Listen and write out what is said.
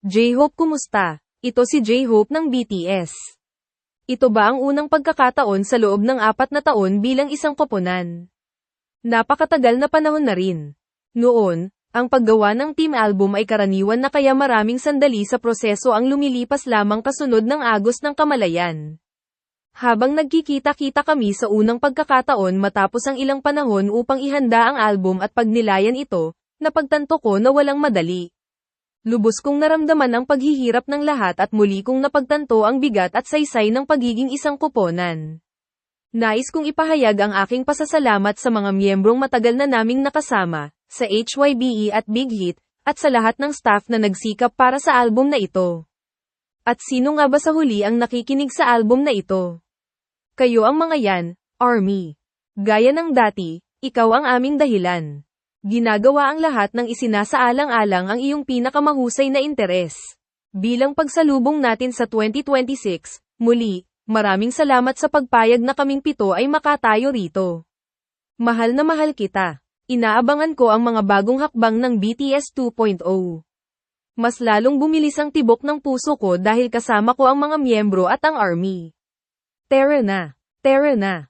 J-Hope kumusta? Ito si J-Hope ng BTS. Ito ba ang unang pagkakataon sa loob ng 4 na taon bilang isang koponan? Napakatagal na panahon na rin. Noon, ang paggawa ng team album ay karaniwan na kaya maraming sandali sa proseso ang lumilipas lamang kasunod ng agos ng kamalayan. Habang nagkikita-kita kami sa unang pagkakataon matapos ang ilang panahon upang ihanda ang album at pagnilayan ito, napagtanto ko na walang madali. Lubos kong naramdaman ang paghihirap ng lahat at muli kong napagtanto ang bigat at saysay ng pagiging isang koponan. Nais kong ipahayag ang aking pasasalamat sa mga miyembrong matagal na naming nakasama, sa HYBE at Big Hit, at sa lahat ng staff na nagsikap para sa album na ito. At sino nga ba sa huli ang nakikinig sa album na ito? Kayo ang mga yan, ARMY. Gaya ng dati, ikaw ang aming dahilan. Ginagawa ang lahat ng isinasaalang-alang ang iyong pinakamahusay na interes. Bilang pagsalubong natin sa 2026, muli, maraming salamat sa pagpayag na kaming 7 ay makatayo rito. Mahal na mahal kita. Inaabangan ko ang mga bagong hakbang ng BTS 2.0. Mas lalong bumilis ang tibok ng puso ko dahil kasama ko ang mga miyembro at ang ARMY. Tara na! Tara na!